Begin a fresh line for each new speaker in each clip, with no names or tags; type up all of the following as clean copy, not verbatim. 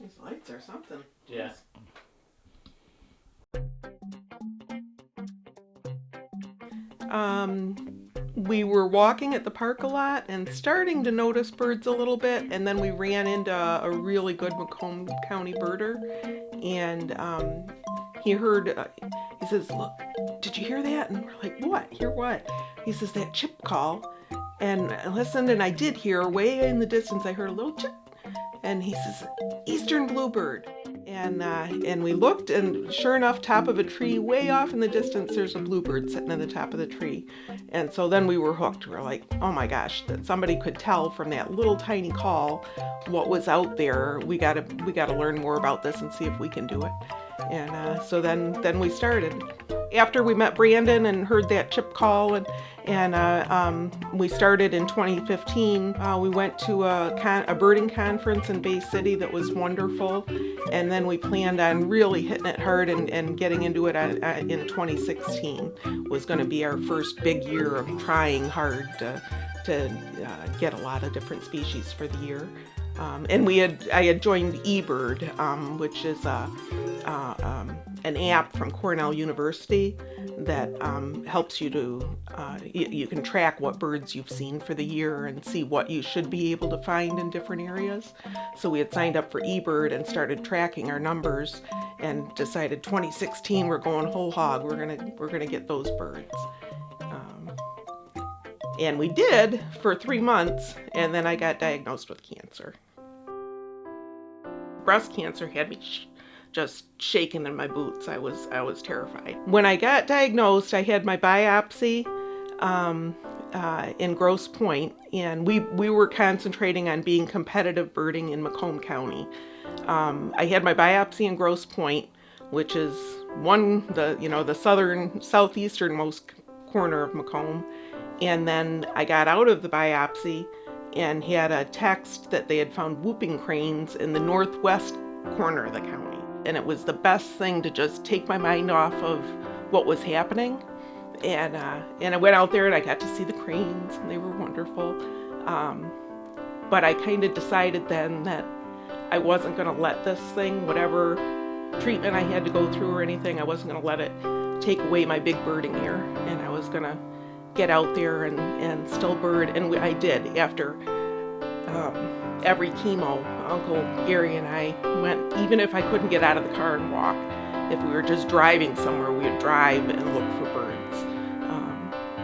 These lights are something.
Yeah.
We were walking at the park a lot and starting to notice birds a little bit, and then we ran into a really good Macomb County birder, and he heard, he says, "Look, did you hear that?" And we're like, "What? Hear what?" He says, "That chip call." And I listened, and I did hear, way in the distance, I heard a little chip, and he says, "Eastern bluebird." And we looked, and sure enough, top of a tree, way off in the distance, there's a bluebird sitting at the top of the tree. And so then we were hooked. We were like, oh my gosh, that somebody could tell from that little tiny call what was out there. We gotta learn more about this and see if we can do it. And so then we started. After we met Brandon and heard that chip call, and we started in 2015. We went to a birding conference in Bay City that was wonderful, and then we planned on really hitting it hard and getting into it in 2016. Was going to be our first big year of trying hard to get a lot of different species for the year. And I had joined eBird, which is an app from Cornell University that helps you to, you can track what birds you've seen for the year and see what you should be able to find in different areas. So we had signed up for eBird and started tracking our numbers and decided 2016 we're going whole hog. We're gonna get those birds. And we did for 3 months, and then I got diagnosed with cancer. Breast cancer had me just shaking in my boots. I was terrified. When I got diagnosed, I had my biopsy in Grosse Pointe, and we were concentrating on being competitive birding in Macomb County. I had my biopsy in Grosse Pointe, which is the southeasternmost corner of Macomb. And then I got out of the biopsy and had a text that they had found whooping cranes in the northwest corner of the county. And it was the best thing to just take my mind off of what was happening. And I went out there and I got to see the cranes, and they were wonderful. But I kind of decided then that I wasn't going to let this thing, whatever treatment I had to go through or anything, I wasn't going to let it take away my big birding year. And I was going to get out there and still bird. And I did. After every chemo, Uncle Gary and I went, even if I couldn't get out of the car and walk, if we were just driving somewhere, we would drive and look for birds.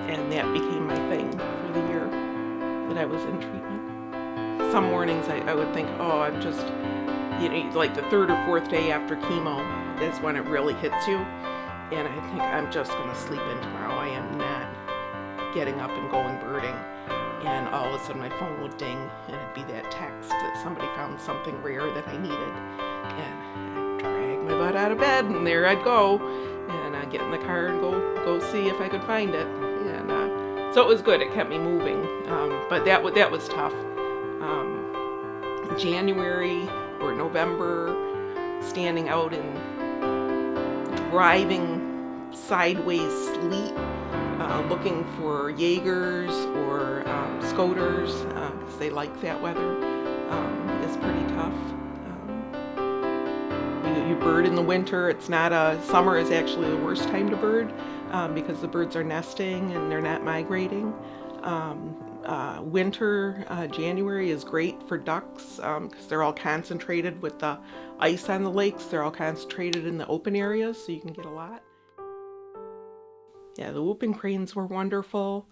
And that became my thing for the year that I was in treatment. Some mornings I would think, oh, I'm just, like the third or fourth day after chemo is when it really hits you. And I think I'm just going to sleep in tomorrow. I am not getting up and going birding. And all of a sudden my phone would ding, and it'd be that text that somebody found something rare that I needed. And I'd drag my butt out of bed, and there I'd go, and I'd get in the car and go see if I could find it. And so it was good. It kept me moving. But that was tough. January or November, standing out in driving sideways sleet, looking for Jaegers or Scoters, because they like that weather, is pretty tough. You bird in the winter. It's not summer is actually the worst time to bird, because the birds are nesting and they're not migrating. Winter, January is great for ducks, because they're all concentrated with the ice on the lakes. They're all concentrated in the open areas, so you can get a lot. Yeah, the whooping cranes were wonderful.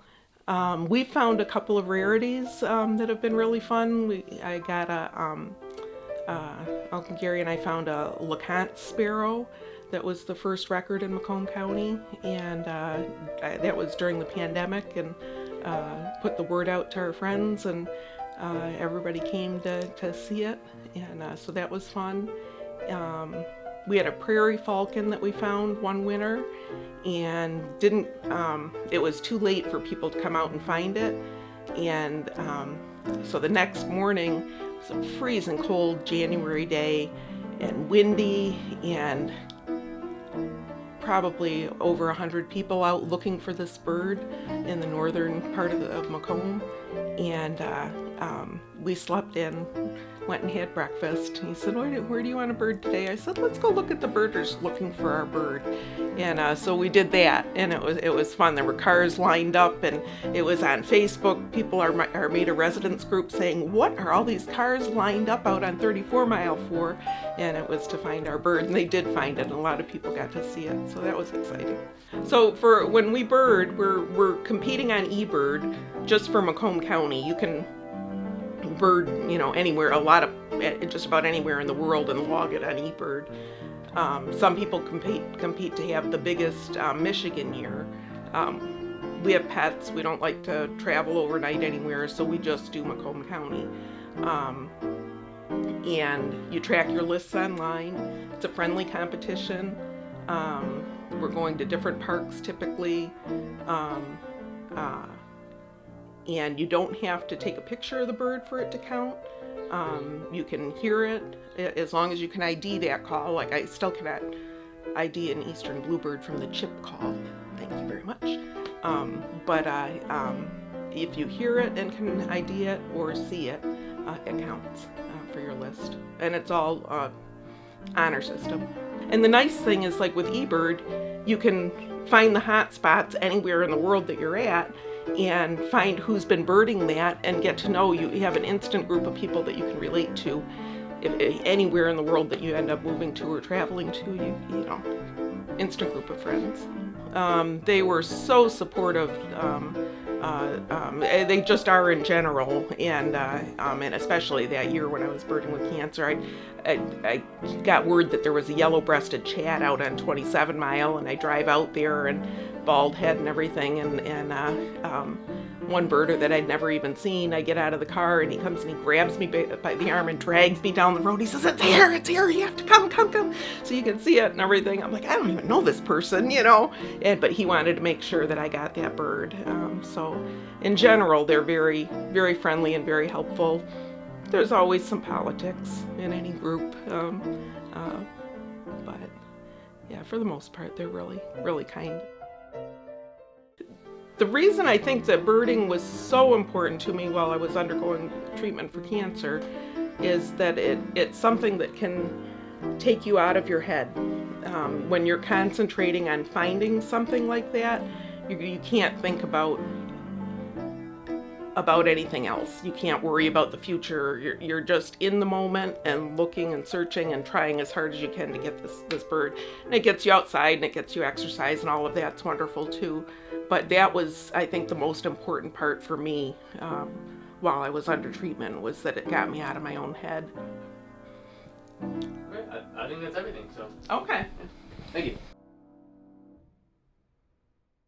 We found a couple of rarities that have been really fun. I got Uncle Gary and I found a LeConte sparrow that was the first record in Macomb County, and that was during the pandemic, and put the word out to our friends, and everybody came to see it, and so that was fun. We had a prairie falcon that we found one winter, and it was too late for people to come out and find it. And so the next morning, it was a freezing cold January day and windy, and probably over 100 people out looking for this bird in the northern part of Macomb. And we slept in went and had breakfast. He said, where do you want a bird today? I said, let's go look at the birders looking for our bird. And so we did that, and it was fun. There were cars lined up, and it was on Facebook. People are made a residence group saying, what are all these cars lined up out on 34 Mile for? And it was to find our bird, and they did find it, and a lot of people got to see it, so that was exciting. So for when we bird, we're competing on eBird just for Macomb County. You can bird, anywhere, just about anywhere in the world, and log it on eBird. Some people compete to have the biggest Michigan year. We have pets. We don't like to travel overnight anywhere, so we just do Macomb County. And you track your lists online. It's a friendly competition. We're going to different parks typically. And you don't have to take a picture of the bird for it to count. You can hear it as long as you can ID that call. Like I still cannot ID an eastern bluebird from the chip call. Thank you very much. But if you hear it and can ID it or see it, it counts for your list. And it's all honor system. And the nice thing is, like with eBird, you can find the hot spots anywhere in the world that you're at and find who's been birding that and get to know. You have an instant group of people that you can relate to. If anywhere in the world that you end up moving to or traveling to, you know, instant group of friends. They were so supportive. They just are in general, and especially that year when I was birding with cancer, I got word that there was a yellow-breasted chat out on 27 Mile, and I drive out there and bald head and everything, and one birder that I'd never even seen, I get out of the car and he comes and he grabs me by the arm and drags me down the road. He says, it's here, you have to come, so you can see it and everything. I'm like, I don't even know this person, but he wanted to make sure that I got that bird. So in general, they're very, very friendly and very helpful. There's always some politics in any group, but yeah, for the most part, they're really, really kind. The reason I think that birding was so important to me while I was undergoing treatment for cancer is that it's something that can take you out of your head. When you're concentrating on finding something like that, you can't think about anything else. You can't worry about the future. You're just in the moment and looking and searching and trying as hard as you can to get this bird. And it gets you outside and it gets you exercise and all of that's wonderful too. But that was, I think, the most important part for me while I was under treatment, was that it got me out of my own head.
I think that's everything, so.
Okay.
Thank you.